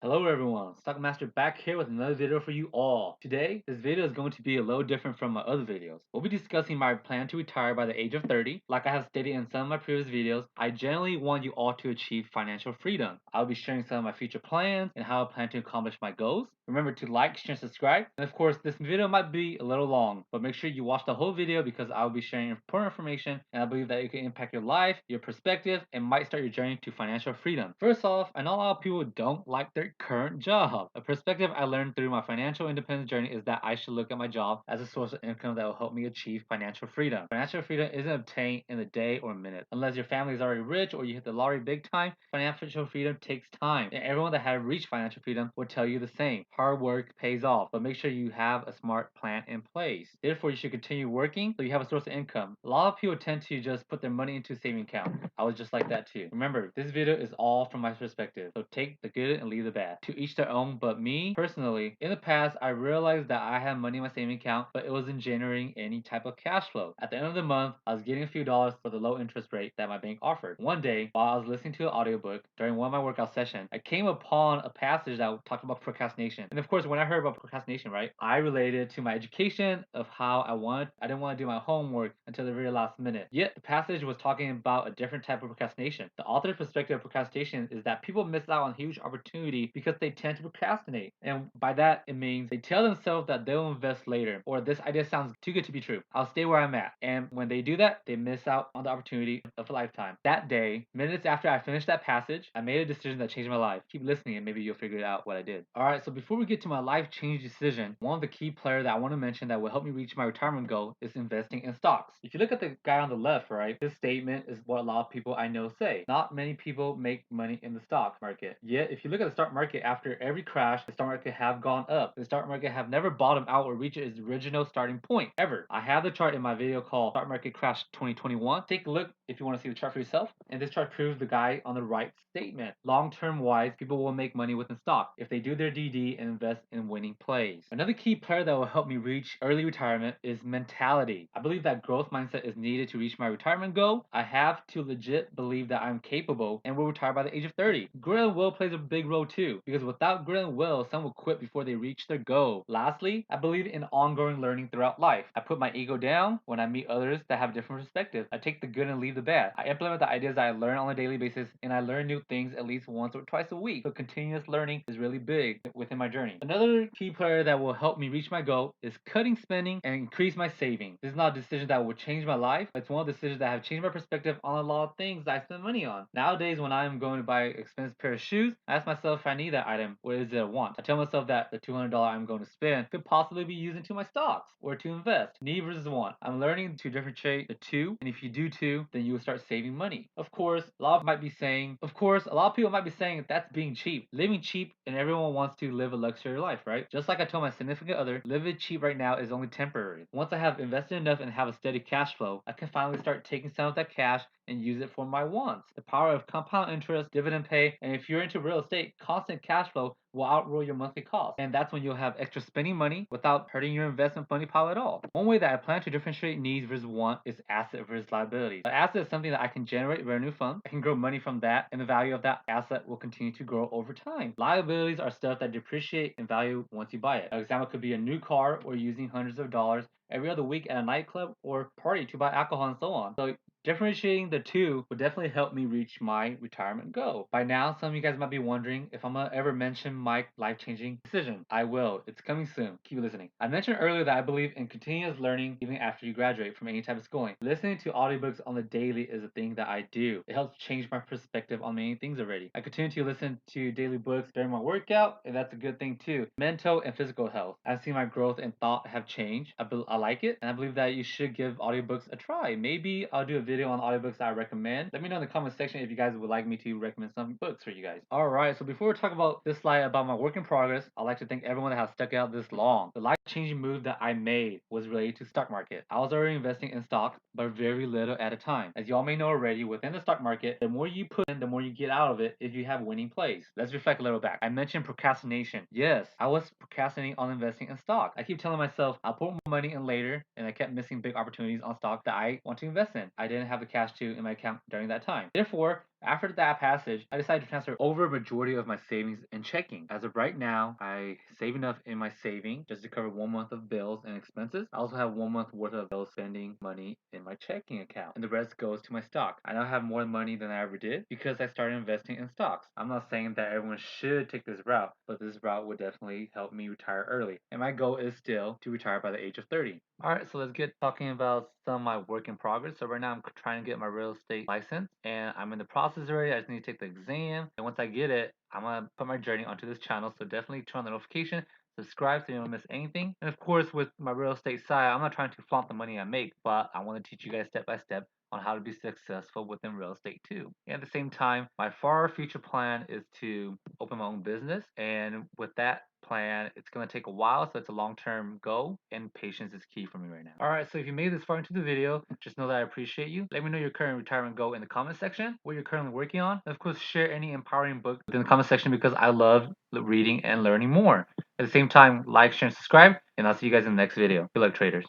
Hello everyone, Stockmaster back here with another video for you all. Today, this video is going to be a little different from my other videos. We'll be discussing my plan to retire by the age of 30. Like I have stated in some of my previous videos, I generally want you all to achieve financial freedom. I'll be sharing some of my future plans and how I plan to accomplish my goals. Remember to like, share, and subscribe. And of course, this video might be a little long, but make sure you watch the whole video because I'll be sharing important information and I believe that it can impact your life, your perspective, and might start your journey to financial freedom. First off, I know a lot of people don't like their current job. A perspective I learned through my financial independence journey is that I should look at my job as a source of income that will help me achieve financial freedom. Financial freedom isn't obtained in a day or a minute. Unless your family is already rich or you hit the lottery big time, financial freedom takes time. And everyone that has reached financial freedom will tell you the same. Hard work pays off, but make sure you have a smart plan in place. Therefore, you should continue working so you have a source of income. A lot of people tend to just put their money into a saving account. I was just like that too. Remember, this video is all from my perspective, so take the good and leave the bad. To each their own, but me, personally, in the past, I realized that I had money in my saving account, but it wasn't generating any type of cash flow. At the end of the month, I was getting a few dollars for the low interest rate that my bank offered. One day, while I was listening to an audiobook during one of my workout sessions, I came upon a passage that talked about procrastination. And of course, when I heard about procrastination, right, I related to my education of how I didn't want to do my homework until the very last minute. Yet the passage was talking about a different type of procrastination. The author's perspective of procrastination is that people miss out on huge opportunity because they tend to procrastinate. And by that, it means they tell themselves that they'll invest later, or this idea sounds too good to be true. I'll stay where I'm at. And when they do that, they miss out on the opportunity of a lifetime. That day, minutes after I finished that passage, I made a decision that changed my life. Keep listening and maybe you'll figure out what I did. Alright, so before we get to my life-changing decision, one of the key players that I want to mention that will help me reach my retirement goal is investing in stocks. If you look at the guy on the left, right, his statement is what a lot of people I know say. Not many people make money in the stock market. Yet, if you look at the stock market after every crash, the stock market have gone up. The stock market have never bottomed out or reached its original starting point, ever. I have the chart in my video called Stock Market Crash 2021. Take a look if you want to see the chart for yourself. And this chart proves the guy on the right statement. Long-term wise, people will make money within stock if they do their DD and invest in winning plays. Another key player that will help me reach early retirement is mentality. I believe that growth mindset is needed to reach my retirement goal. I have to legit believe that I'm capable and will retire by the age of 30. Grit and will plays a big role too, because without grit and will, some will quit before they reach their goal. Lastly, I believe in ongoing learning throughout life. I put my ego down when I meet others that have different perspectives. I take the good and leave the bad. I implement the ideas that I learn on a daily basis, and I learn new things at least once or twice a week. So continuous learning is really big within my journey. Another key player that will help me reach my goal is cutting spending and increase my savings. This is not a decision that will change my life. It's one of the decisions that have changed my perspective on a lot of things that I spend money on. Nowadays, when I'm going to buy an expensive pair of shoes, I ask myself if I need that item or is it a want. I tell myself that the $200 I'm going to spend could possibly be used into my stocks or to invest. Need versus want. I'm learning to differentiate the two, and if you do too, then you will start saving money. Of course, a lot of people might be saying that's being cheap. Living cheap and everyone wants to live a luxury life, right? Just like I told my significant other, living cheap right now is only temporary. Once I have invested enough and have a steady cash flow, I can finally start taking some of that cash and use it for my wants. The power of compound interest, dividend pay, and if you're into real estate, constant cash flow will outroll your monthly costs. And that's when you'll have extra spending money without hurting your investment money pile at all. One way that I plan to differentiate needs versus want is asset versus liability. An asset is something that I can generate revenue from. I can grow money from that, and the value of that asset will continue to grow over time. Liabilities are stuff that depreciate in value once you buy it. An example could be a new car or using hundreds of dollars every other week at a nightclub or party to buy alcohol and so on. So differentiating the two would definitely help me reach my retirement goal. By now, some of you guys might be wondering if I'm gonna ever mention my life-changing decision. I will. It's coming soon. Keep listening. I mentioned earlier that I believe in continuous learning even after you graduate from any type of schooling. Listening to audiobooks on the daily is a thing that I do. It helps change my perspective on many things already. I continue to listen to daily books during my workout, and that's a good thing too. Mental and physical health. I've seen my growth and thought have changed. I like it, and I believe that you should give audiobooks a try. Maybe I'll do a video on audiobooks I recommend. Let me know in the comment section if you guys would like me to recommend some books for you guys. Alright, so before we talk about this slide about my work in progress, I'd like to thank everyone that has stuck out this long. The life-changing move that I made was related to stock market. I was already investing in stock, but very little at a time. As y'all may know already, within the stock market, the more you put in, the more you get out of it if you have winning plays. Let's reflect a little back. I mentioned procrastination. Yes, I was procrastinating on investing in stock. I keep telling myself, I'll put money in later, and I kept missing big opportunities on stock that I want to invest in. I didn't have the cash to in my account during that time. Therefore, after that passage, I decided to transfer over a majority of my savings in checking. As of right now, I save enough in my saving just to cover 1 month of bills and expenses. I also have 1 month worth of bill spending money in my checking account, and the rest goes to my stock. I now have more money than I ever did because I started investing in stocks. I'm not saying that everyone should take this route, but this route would definitely help me retire early. And my goal is still to retire by the age of 30. Alright, so let's get talking about some of my work in progress. So right now I'm trying to get my real estate license, and I'm in the process already. I just need to take the exam, and once I get it, I'm gonna put my journey onto this channel. So definitely turn on the notification, subscribe so you don't miss anything. And of course, with my real estate side, I'm not trying to flaunt the money I make, but I want to teach you guys step by step on how to be successful within real estate too. And at the same time, my far future plan is to open my own business, and with that plan, it's going to take a while, so it's a long-term goal, and patience is key for me right now. All right, so if you made this far into the video, just know that I appreciate you. Let me know your current retirement goal in the comment section, what you're currently working on, and of course, share any empowering book in the comment section because I love reading and learning more. At the same time, like, share, and subscribe, and I'll see you guys in the next video. Good luck, traders.